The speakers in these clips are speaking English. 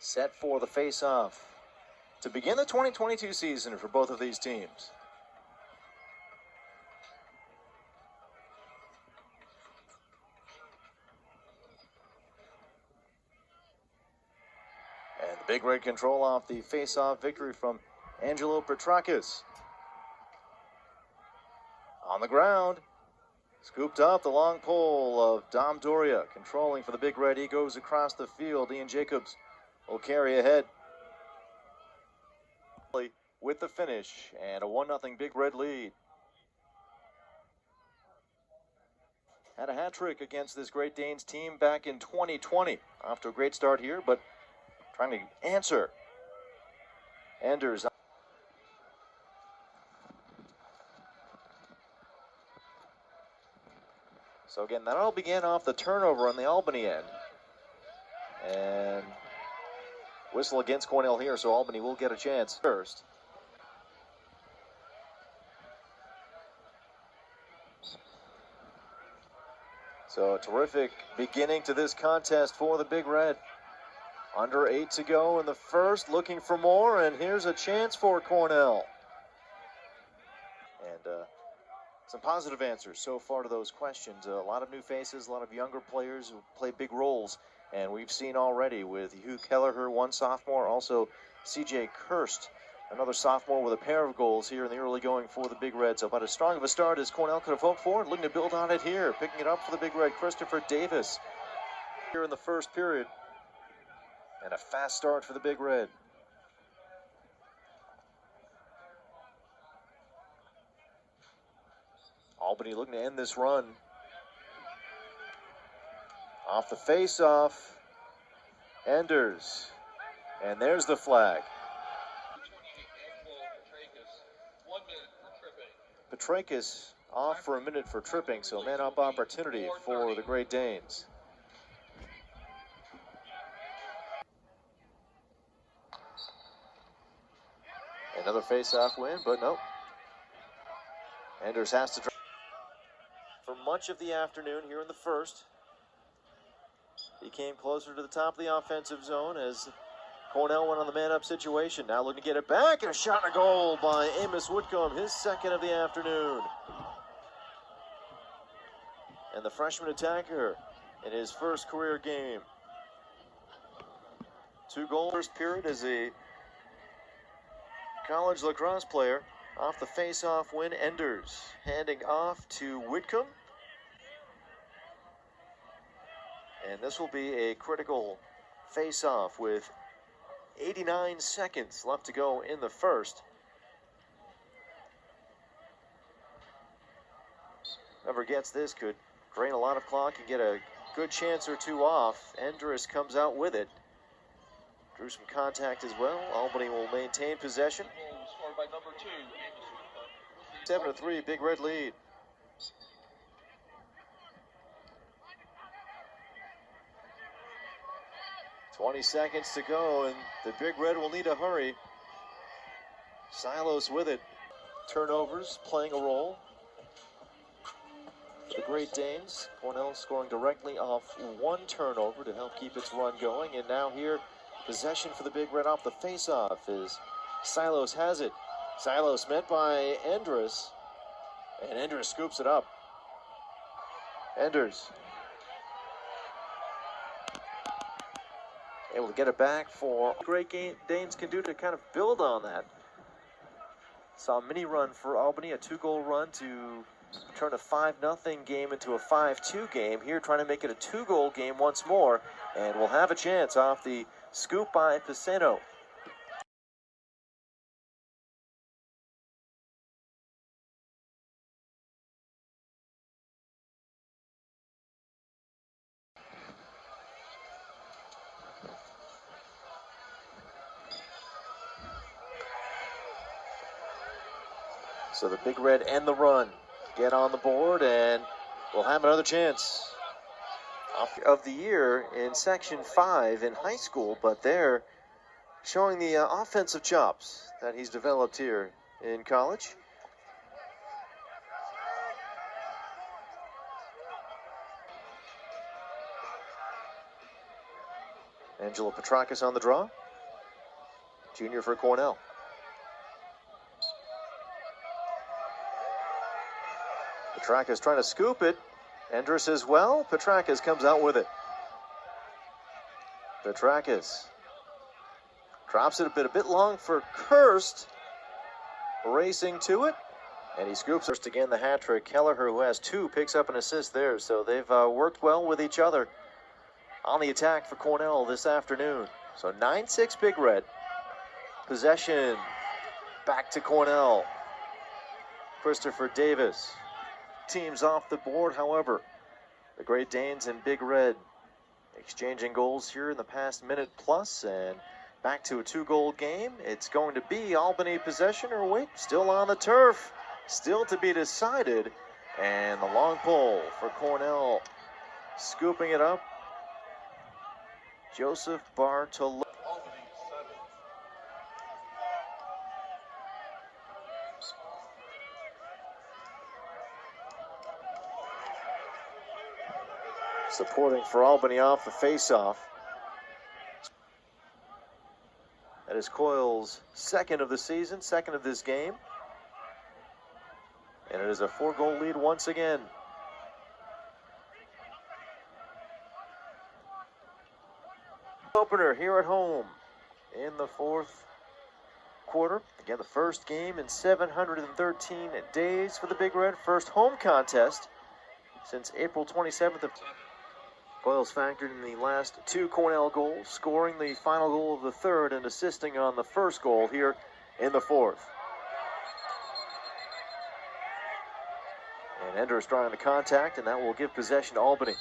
Set for the face-off to begin the 2022 season for both of these teams. And the Big Red control off the face-off victory from Angelo Petrakis. On the ground, scooped up the long pole of Dom Doria, controlling for the Big Red. He goes across the field. Ian Jacobs will carry ahead with the finish and a 1-0 Big Red lead. Had a hat trick against this Great Danes team back in 2020. Off to a great start here, but trying to answer. Endres. So again, that all began off the turnover on the Albany end. And whistle against Cornell here, so Albany will get a chance first. So a terrific beginning to this contest for the Big Red. Under 8 to go in the first, looking for more, and here's a chance for Cornell. And some positive answers so far to those questions. A lot of new faces, a lot of younger players who play big roles. And we've seen already with Hugh Kelleher, one sophomore, also C.J. Kirst, another sophomore with a pair of goals here in the early going for the Big Red. So about as strong of a start as Cornell could have hoped for. Looking to build on it here. Picking it up for the Big Red, Christopher Davis here in the first period. And a fast start for the Big Red. Albany looking to end this run. Off the face-off, Endres. And there's the flag. Petrakis off for a minute for tripping, so man-up opportunity for the Great Danes. Another face-off win, but nope. Endres has to drop. For much of the afternoon here in the first, he came closer to the top of the offensive zone as Cornell went on the man-up situation. Now looking to get it back, and a shot and a goal by Amos Whitcomb, his second of the afternoon. And the freshman attacker in his first career game. 2 goals first period as a college lacrosse player. Off the face-off win, Endres handing off to Whitcomb. And this will be a critical face-off with 89 seconds left to go in the first. Whoever gets this could drain a lot of clock and get a good chance or two off. Endres comes out with it. Drew some contact as well. Albany will maintain possession. 7-3, Big Red lead. "20 seconds to go, and the Big Red will need a hurry. Silos with it. Turnovers playing a role. The Great Danes. Cornell scoring directly off 1 turnover to help keep its run going. And now here, possession for the Big Red off the face-off as Silos has it. Silos met by Endres, and Endres scoops it up. Endres able to get it back for Great Danes can do to kind of build on that. Saw a mini run for Albany, a 2-goal run to turn a 5-0 game into a 5-2 game. Here trying to make it a 2-goal game once more, and we'll have a chance off the scoop by Pisano. So the Big Red and the run get on the board, and we'll have another chance. Of the year in Section 5 in high school, but they're showing the offensive chops that he's developed here in college. Angelo Petrakis on the draw. Junior for Cornell. Petrakis trying to scoop it. Endres as well. Petrakis comes out with it. Petrakis drops it a bit long for Kirst. Racing to it. And he scoops first again the hat trick. Kelleher, who has 2, picks up an assist there. So they've worked well with each other on the attack for Cornell this afternoon. So 9-6 Big Red. Possession back to Cornell. Christopher Davis. Teams off the board, however. The Great Danes and Big Red exchanging goals here in the past minute plus, and back to a 2-goal game. It's going to be Albany possession, or wait, still on the turf. Still to be decided. And the long pull for Cornell. Scooping it up. Joseph Bartolo. Supporting for Albany off the faceoff. That is Coyle's 2nd of the season, 2nd of this game. And it is a 4-goal lead once again. Opener here at home in the 4th quarter. Again, the first game in 713 days for the Big Red. First home contest since April 27th of... Coyle's factored in the last 2 Cornell goals, scoring the final goal of the 3rd and assisting on the first goal here in the 4th. And Endres trying the contact, and that will give possession to Albany.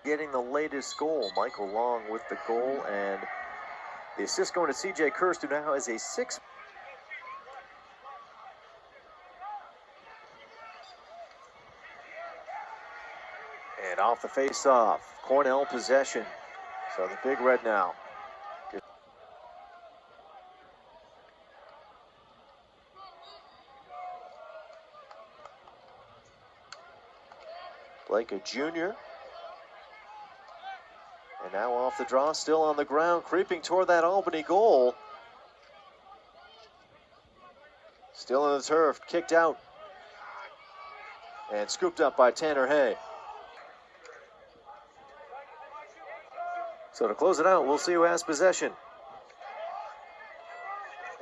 Getting the latest goal, Michael Long with the goal, and the assist going to C.J. Kirst, who now has a 6. And off the face-off, Cornell possession. So the Big Red now. Blake, a junior. And now off the draw, still on the ground, creeping toward that Albany goal. Still on the turf, kicked out. And scooped up by Tanner Hay. So to close it out, we'll see who has possession.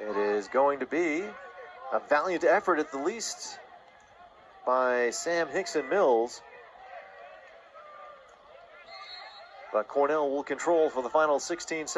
It is going to be a valiant effort at the least by Sam Hickson Mills. But Cornell will control for the final 16 seconds.